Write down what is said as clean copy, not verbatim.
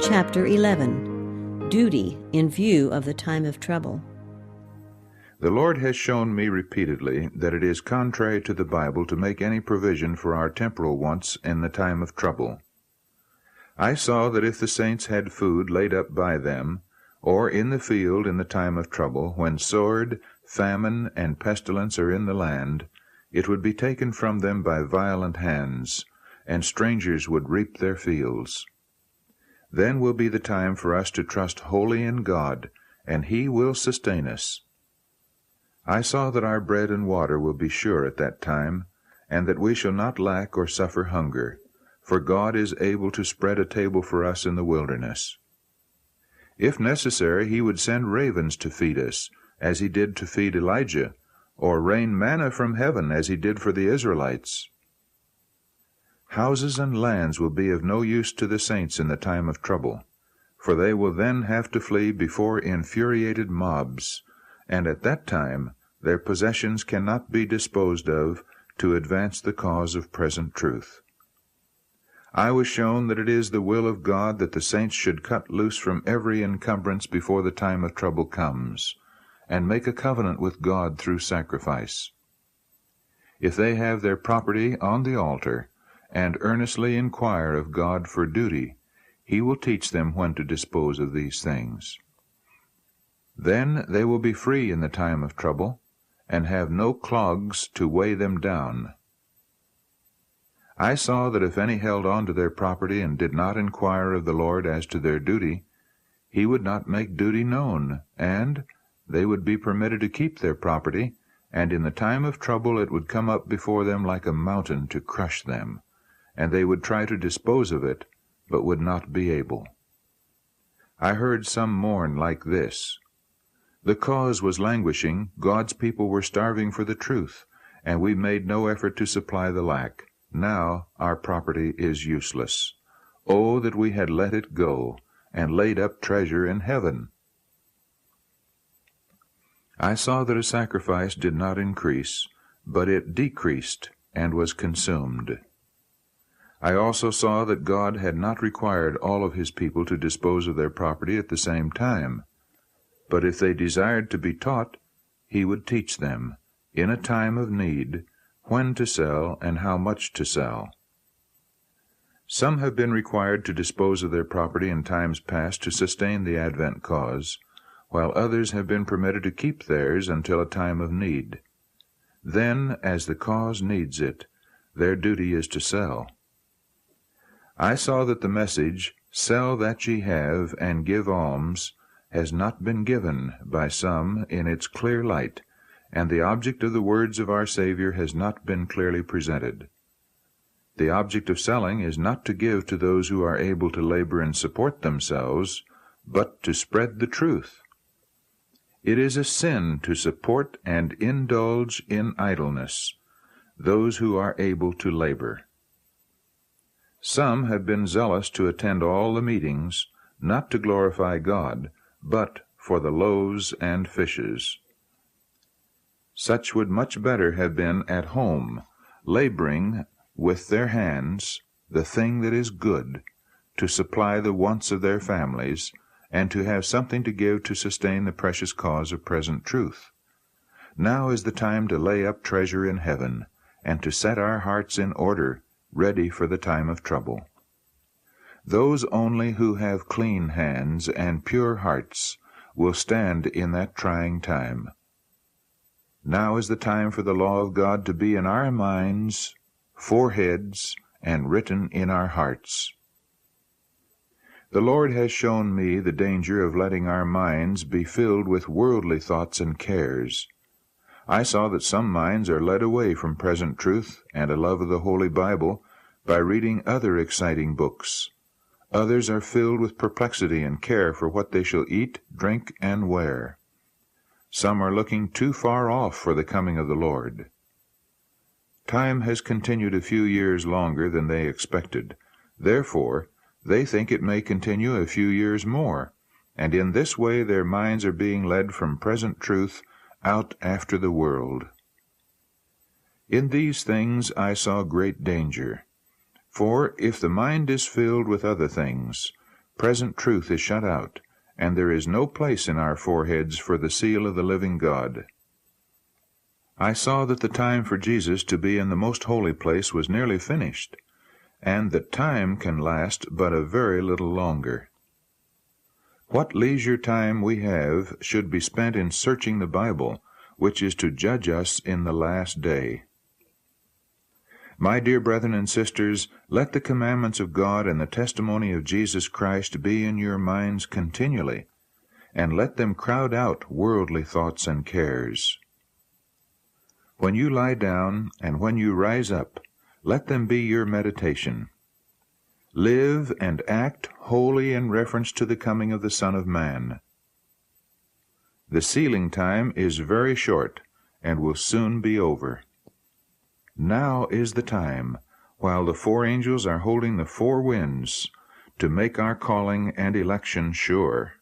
Chapter 11. Duty in View of the Time of Trouble. The Lord has shown me repeatedly that it is contrary to the Bible to make any provision for our temporal wants in the time of trouble. I saw that if the saints had food laid up by them, or in the field in the time of trouble, when sword, famine, and pestilence are in the land, it would be taken from them by violent hands, and strangers would reap their fields. Then will be the time for us to trust wholly in God, and He will sustain us. I saw that our bread and water will be sure at that time, and that we shall not lack or suffer hunger, for God is able to spread a table for us in the wilderness. If necessary, He would send ravens to feed us, as He did to feed Elijah, or rain manna from heaven, as He did for the Israelites. Houses and lands will be of no use to the saints in the time of trouble, for they will then have to flee before infuriated mobs, and at that time their possessions cannot be disposed of to advance the cause of present truth. I was shown that it is the will of God that the saints should cut loose from every encumbrance before the time of trouble comes, and make a covenant with God through sacrifice. If they have their property on the altar, and earnestly inquire of God for duty, He will teach them when to dispose of these things. Then they will be free in the time of trouble, and have no clogs to weigh them down. I saw that if any held on to their property and did not inquire of the Lord as to their duty, He would not make duty known, and they would be permitted to keep their property, and in the time of trouble it would come up before them like a mountain to crush them, and they would try to dispose of it, but would not be able. I heard some mourn like this: "The cause was languishing, God's people were starving for the truth, and we made no effort to supply the lack. Now our property is useless. Oh, that we had let it go, and laid up treasure in heaven!" I saw that a sacrifice did not increase, but it decreased, and was consumed. I also saw that God had not required all of His people to dispose of their property at the same time, but if they desired to be taught, He would teach them, in a time of need, when to sell and how much to sell. Some have been required to dispose of their property in times past to sustain the Advent cause, while others have been permitted to keep theirs until a time of need. Then, as the cause needs it, their duty is to sell. I saw that the message, "Sell that ye have, and give alms," has not been given by some in its clear light, and the object of the words of our Savior has not been clearly presented. The object of selling is not to give to those who are able to labor and support themselves, but to spread the truth. It is a sin to support and indulge in idleness those who are able to labor. Some have been zealous to attend all the meetings, not to glorify God, but for the loaves and fishes. Such would much better have been at home, laboring with their hands the thing that is good, to supply the wants of their families, and to have something to give to sustain the precious cause of present truth. Now is the time to lay up treasure in heaven, and to set our hearts in order, ready for the time of trouble. Those only who have clean hands and pure hearts will stand in that trying time. Now is the time for the law of God to be in our minds, foreheads, and written in our hearts. The Lord has shown me the danger of letting our minds be filled with worldly thoughts and cares. I saw that some minds are led away from present truth and a love of the Holy Bible by reading other exciting books. Others are filled with perplexity and care for what they shall eat, drink, and wear. Some are looking too far off for the coming of the Lord. Time has continued a few years longer than they expected. Therefore, they think it may continue a few years more, and in this way their minds are being led from present truth out after the world. In these things I saw great danger. For if the mind is filled with other things, present truth is shut out, and there is no place in our foreheads for the seal of the living God. I saw that the time for Jesus to be in the most holy place was nearly finished, and that time can last but a very little longer. What leisure time we have should be spent in searching the Bible, which is to judge us in the last day. My dear brethren and sisters, let the commandments of God and the testimony of Jesus Christ be in your minds continually, and let them crowd out worldly thoughts and cares. When you lie down and when you rise up, let them be your meditation. Live and act wholly in reference to the coming of the Son of Man. The sealing time is very short and will soon be over. Now is the time, while the 4 angels are holding the 4 winds, to make our calling and election sure.